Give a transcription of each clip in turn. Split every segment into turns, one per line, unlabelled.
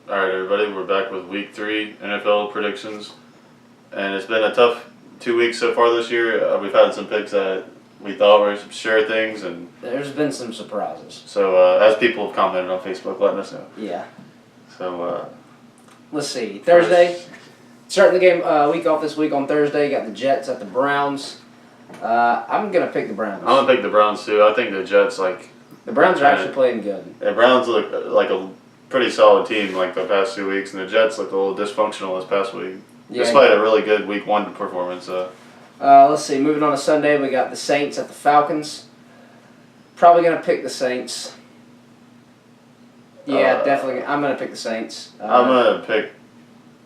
All right, everybody, we're back with Week 3 NFL predictions, and it's been a tough 2 weeks so far this year. We've had some picks that we thought were some sure things, and
there's been some surprises.
So, as people have commented on Facebook, letting us know.
Yeah.
So,
let's see. Thursday, starting the game week off this week on Thursday. You got the Jets at the Browns. I'm gonna pick the Browns.
I'm gonna pick the Browns too. I think the Jets
the Browns are actually playing good.
The Browns look like a pretty solid team like the past 2 weeks, and the Jets looked a little dysfunctional this past week, despite a really good Week 1 performance.
Let's see. Moving on to Sunday, we got the Saints at the Falcons. Probably gonna pick the Saints. Yeah, definitely. I'm gonna pick the Saints.
I'm gonna pick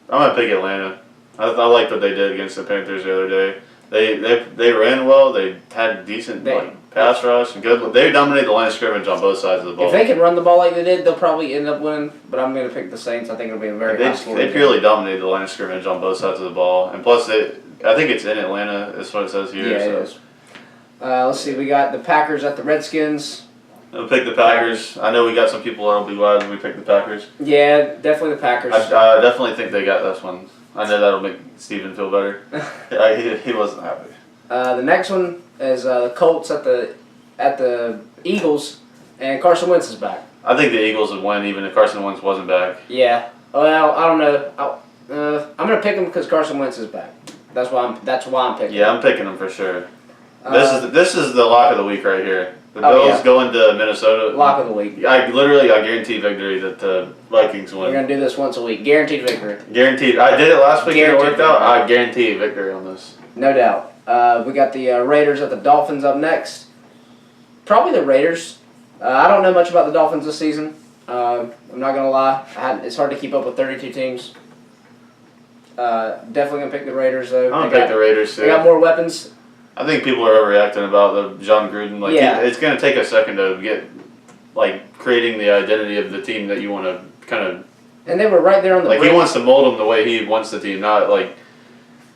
Atlanta. I liked what they did against the Panthers the other day. They ran well. They had decent pass rush and good. They dominated the line of scrimmage on both sides of the ball.
If they can run the ball like they did, they'll probably end up winning. But I'm going to pick the Saints. I think it'll be a very high score.
They purely dominated the line of scrimmage on both sides of the ball, and plus I think it's in Atlanta. That's what it says here.
Yeah, it is. Let's see. We got the Packers at the Redskins.
I'll pick the Packers. I know we got some people that'll be glad when we pick the Packers.
Yeah, definitely the Packers.
I definitely think they got this one. I know that'll make Steven feel better. He wasn't happy.
The next one is the Colts at the Eagles, and Carson Wentz is back.
I think the Eagles would win even if Carson Wentz wasn't back.
Yeah. Well, I don't know. I'm gonna pick him because Carson Wentz is back. That's why I'm picking.
Yeah, I'm picking him for sure. This is the lock of the week right here. The Bills going to Minnesota.
Lock of the week.
I guarantee victory that the Vikings win.
We're going to do this once a week. Guaranteed victory.
Guaranteed. I did it last week and it worked out. I guarantee victory on this.
No doubt. We got the Raiders at the Dolphins up next. Probably the Raiders. I don't know much about the Dolphins this season. I'm not going to lie. It's hard to keep up with 32 teams. Definitely going to pick the Raiders, though.
I'm going to pick the Raiders, too.
They got more weapons.
I think people are overreacting about the John Gruden. It's going to take a second to get, creating the identity of the team that you want to kind of. And
they were right there on the.
He wants to mold them the way he wants the team, not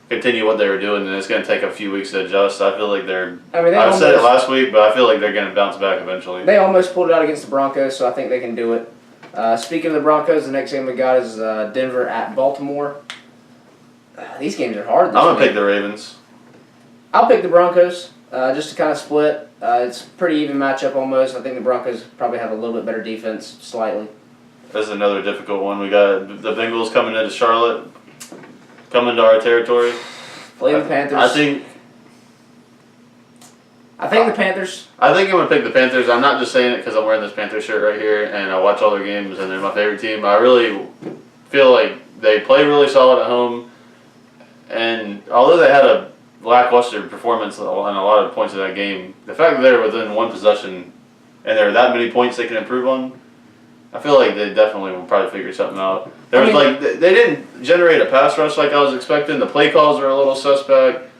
continue what they were doing. And it's going to take a few weeks to adjust. I feel like they're. I said it last week, but I feel like they're going to bounce back eventually.
They almost pulled it out against the Broncos, so I think they can do it. Speaking of the Broncos, the next game we got is Denver at Baltimore. These games are hard.
I'm going to pick the Ravens.
I'll pick the Broncos, just to kind of split. It's a pretty even matchup almost. I think the Broncos probably have a little bit better defense, slightly.
This is another difficult one. We got the Bengals coming into Charlotte, coming to our territory.
Playing the Panthers.
I think
the Panthers.
I think I'm going to pick the Panthers. I'm not just saying it because I'm wearing this Panthers shirt right here and I watch all their games and they're my favorite team. I really feel like they play really solid at home. And although they had a lackluster performance on a lot of points in that game, the fact that they're within one possession and there are that many points they can improve on, I feel like they definitely will probably figure something out. They didn't generate a pass rush like I was expecting. The play calls were a little suspect.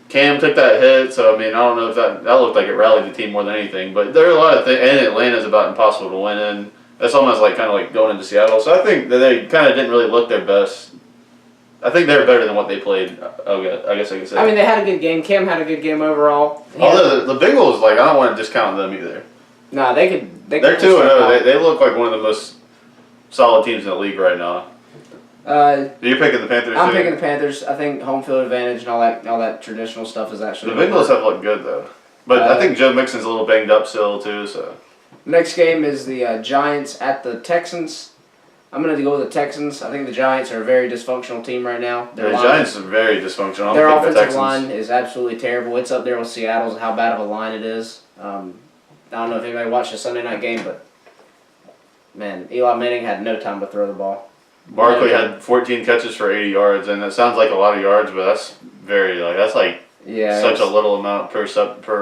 Cam took that hit, so I don't know if that looked like it rallied the team more than anything. But there are a lot of things, and Atlanta's about impossible to win in. That's almost like going into Seattle. So I think that they kind of didn't really look their best. I think they're better than what they played. I guess I could say.
They had a good game. Cam had a good game overall.
Although the Bengals, I don't want to discount them either.
Nah, they could.
They're 2-0. They look like one of the most solid teams in the league right now. You're picking the Panthers.
I'm picking the Panthers. I think home field advantage and all that traditional stuff is actually.
The Bengals have looked good though, but I think Joe Mixon's a little banged up still too. So.
Next game is the Giants at the Texans. I'm going to go with the Texans. I think the Giants are a very dysfunctional team right now.
The Giants are very dysfunctional.
Their offensive line is absolutely terrible. It's up there with Seattle's and how bad of a line it is. I don't know if anybody watched the Sunday night game, but, man, Eli Manning had no time to throw the ball.
Barkley had 14 catches for 80 yards, and that sounds like a lot of yards, but that's such a little amount per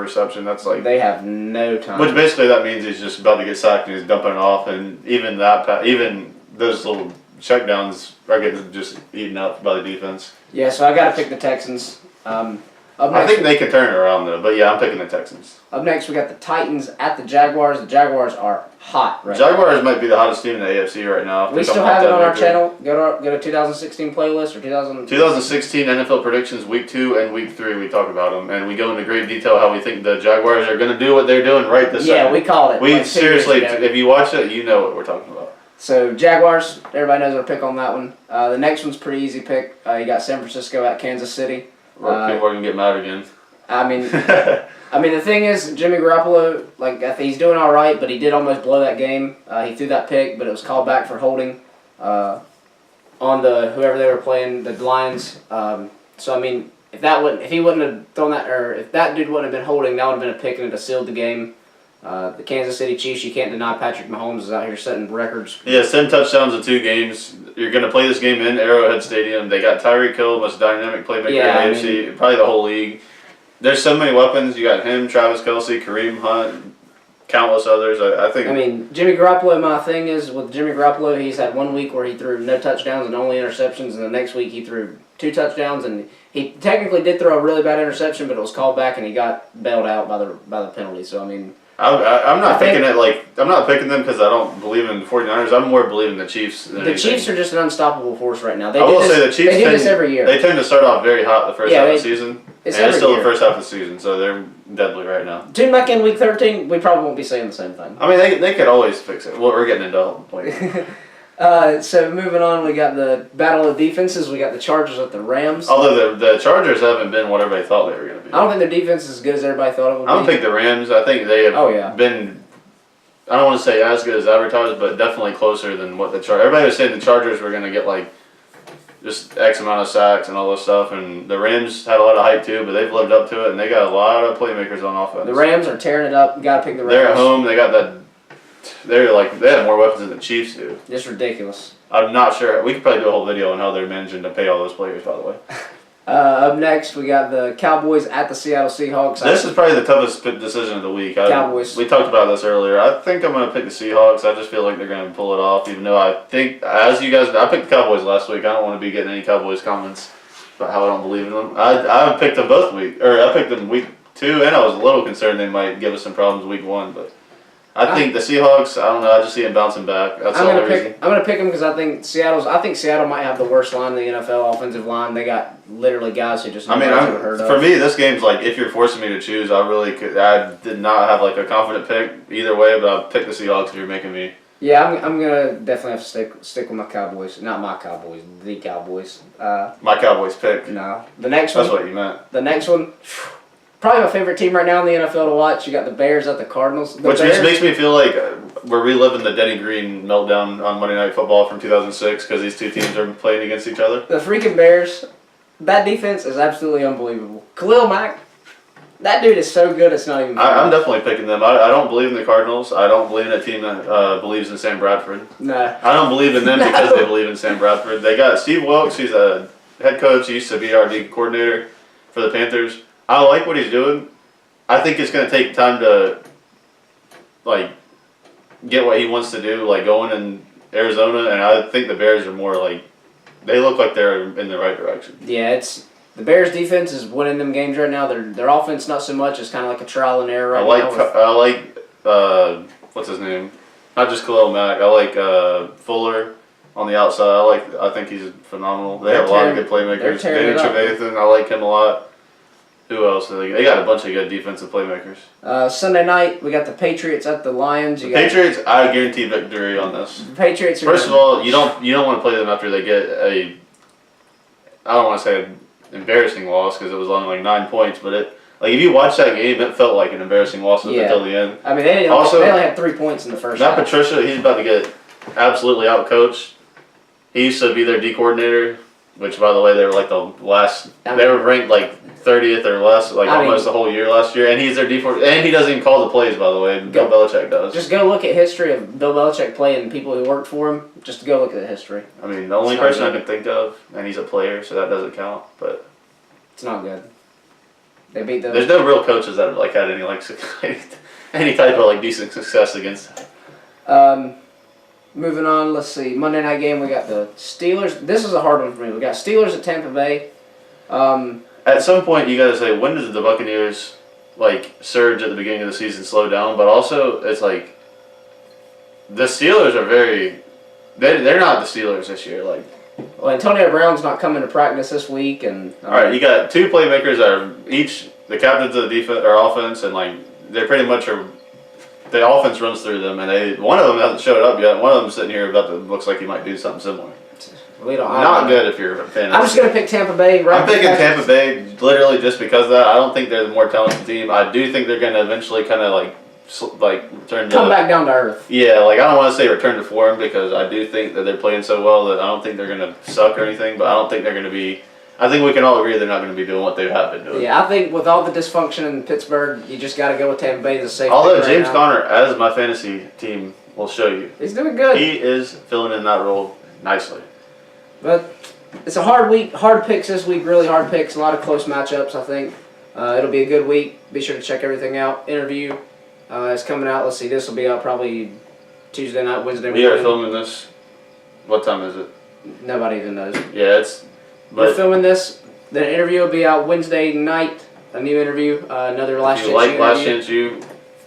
reception. That's
they have no time.
Which basically that means he's just about to get sacked and he's dumping it off, and even those little checkdowns are getting just eaten up by the defense.
Yeah, so I got to pick the Texans.
I think they can turn it around though, but yeah, I'm picking the Texans.
Up next, we got the Titans at the Jaguars. The Jaguars are hot right
Jaguars might be the hottest team in the AFC right now.
We still have it on our channel. Go to 2016 playlist or
2016 NFL predictions, Week 2 and Week 3. We talk about them, and we go into great detail how we think the Jaguars are going to do what they're doing right this second.
Yeah, we called it.
We seriously, if you watch it, you know what we're talking about.
So Jaguars, everybody knows our pick on that one. The next one's pretty easy pick. You got San Francisco at Kansas City.
People are gonna get mad again.
I mean, the thing is, Jimmy Garoppolo, I think he's doing all right, but he did almost blow that game. He threw that pick, but it was called back for holding on whoever they were playing, the Lions. If he wouldn't have thrown that, or if that dude wouldn't have been holding, that would have been a pick and it would have sealed the game. The Kansas City Chiefs, you can't deny Patrick Mahomes is out here setting records.
Yeah, 10 touchdowns in 2 games. You're going to play this game in Arrowhead Stadium. They got Tyreek Hill, most dynamic playmaker in the AFC, probably the whole league. There's so many weapons. You got him, Travis Kelce, Kareem Hunt, countless others. I think.
Jimmy Garoppolo, my thing is with Jimmy Garoppolo, he's had 1 week where he threw no touchdowns and only interceptions, and the next week he threw 2 touchdowns, and he technically did throw a really bad interception, but it was called back and he got bailed out by the penalty. So
I'm not picking them because I don't believe in the 49ers. I'm more believing the Chiefs than anything.
Chiefs are just an unstoppable force right now.
I will say the Chiefs
do this every year.
They tend to start off very hot the first half of the season. It's still the first half of the season, so they're deadly right now.
Tune back in week 13, we probably won't be saying the same thing.
I mean, they could always fix it. Well, we're getting into the point.
So moving on, we got the battle of defenses. We got the Chargers with the Rams.
Although the Chargers haven't been what everybody thought they were going to be.
I don't think their defense is as good as everybody thought it would be.
I don't think the Rams. I think they have been. I don't want to say as good as advertised, but definitely closer than what the Chargers. Everybody was saying the Chargers were going to get just X amount of sacks and all this stuff, and the Rams had a lot of hype too, but they've lived up to it, and they got a lot of playmakers on offense.
The Rams are tearing it up. You got to pick the Rams.
They're at home. They got that. They have more weapons than the Chiefs do.
Just ridiculous.
I'm not sure. We could probably do a whole video on how they're managing to pay all those players, by the way.
Up next, we got the Cowboys at the Seattle Seahawks.
This is probably the toughest decision of the week.
Cowboys.
We talked about this earlier. I think I'm going to pick the Seahawks. I just feel like they're going to pull it off, even though I think, as you guys, I picked the Cowboys last week. I don't want to be getting any Cowboys comments about how I don't believe in them. I picked them I picked them week 2, and I was a little concerned they might give us some problems week 1, but I think the Seahawks, I don't know, I just see them bouncing back. That's the only reason.
I'm going to pick them because I think Seattle might have the worst line in the NFL, offensive line. They got literally guys who just never heard of.
For me, this game's if you're forcing me to choose, I did not have a confident pick either way, but I'll pick the Seahawks if you're making me.
Yeah, I'm going to definitely have to stick with my Cowboys. Not my Cowboys, the Cowboys.
My Cowboys pick.
No. The next one.
That's what you meant.
The next one. Probably my favorite team right now in the NFL to watch. You got the Bears at the Cardinals.
Which just makes me feel like we're reliving the Denny Green meltdown on Monday Night Football from 2006 because these two teams are playing against each other.
The freaking Bears, that defense is absolutely unbelievable. Khalil Mack, that dude is so good it's not even funny.
I'm definitely picking them. I don't believe in the Cardinals. I don't believe in a team that believes in Sam Bradford.
No.
I don't believe in them because they believe in Sam Bradford. They got Steve Wilkes. He's a head coach. He used to be our D coordinator for the Panthers. I like what he's doing. I think it's going to take time to, get what he wants to do, going in Arizona, and I think the Bears are more they look like they're in the right direction.
Yeah, the Bears' defense is winning them games right now. Their offense not so much. It's kind of like a trial and error right now.
I like what's his name? Not just Khalil Mack. I like Fuller on the outside. I think he's phenomenal. They have a lot of good playmakers. Danny Trevathan, I like him a lot. Who else? They got a bunch of good defensive playmakers.
Sunday night, we got the Patriots at the Lions.
Patriots, I guarantee victory on this.
The Patriots are
First of all, you don't want to play them after they get I don't want to say an embarrassing loss because it was only 9 points, but if you watch that game, it felt like an embarrassing loss until the end.
I mean, they only had 3 points in the first half.
Matt Patricia, he's about to get absolutely outcoached. He used to be their D coordinator, which, by the way, they were the last. They were ranked 30th or less, almost the whole year last year, and he's their D4, and he doesn't even call the plays, by the way. Bill Belichick does.
Just go look at history of Bill Belichick playing people who worked for him. Just go look at the history.
I mean, the only person I can think of, and he's a player, so that doesn't count. But
it's not good. They beat them.
There's no real coaches that have had any any type of decent success against them.
Moving on, let's see. Monday night game, we got the Steelers. This is a hard one for me. We got Steelers at Tampa Bay.
At some point, you got to say, when did the Buccaneers surge at the beginning of the season, slow down? But also, it's the Steelers are they're not the Steelers this year.
Well, Antonio Brown's not coming to practice this week, and
all right, you got 2 playmakers that are each the captains of the defense or offense, and they pretty much are the offense runs through them, and one of them hasn't showed up yet. One of them sitting here looks like he might do something similar.
We don't.
Not good if you're a fan.
I'm just gonna pick Tampa Bay. Right,
I'm picking Tampa Bay literally just because of that. I don't think they're the more talented team. I do think they're gonna eventually kind of like return to
come back down to earth.
Yeah, like I don't want to say return to form because I do think that they're playing so well that I don't think they're gonna suck or anything. But I don't think they're gonna be. I think we can all agree they're not going to be doing what they have been doing.
Yeah, I think with all the dysfunction in Pittsburgh, you just got to go with Tampa Bay as a safe.
Although James Conner, as my fantasy team will show you,
he's doing good.
He is filling in that role nicely.
But it's a hard week, hard picks this week, really hard picks. A lot of close matchups, I think. It'll be a good week. Be sure to check everything out. Interview is coming out. Let's see, this will be out probably Tuesday night, Wednesday morning.
We are filming this. What time is it?
Nobody even knows.
Yeah, it's.
We're filming this. The interview will be out Wednesday night. A new interview, another Last Chance You.
If you like Last Chance You,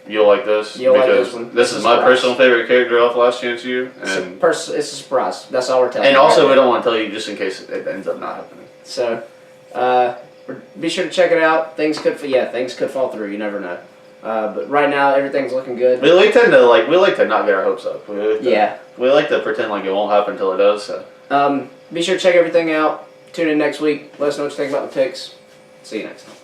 you'll like this.
You'll like this one.
This is my personal favorite character off Last Chance You. And
it's a surprise. That's all we're telling you.
And also, we don't want to tell you just in case it ends up not happening.
So, be sure to check it out. Things could fall through. You never know. But right now, everything's looking good.
We like to not get our hopes up. We like to pretend like it won't happen until it does. So.
Be sure to check everything out. Tune in next week. Let us know what you think about the picks. See you next time.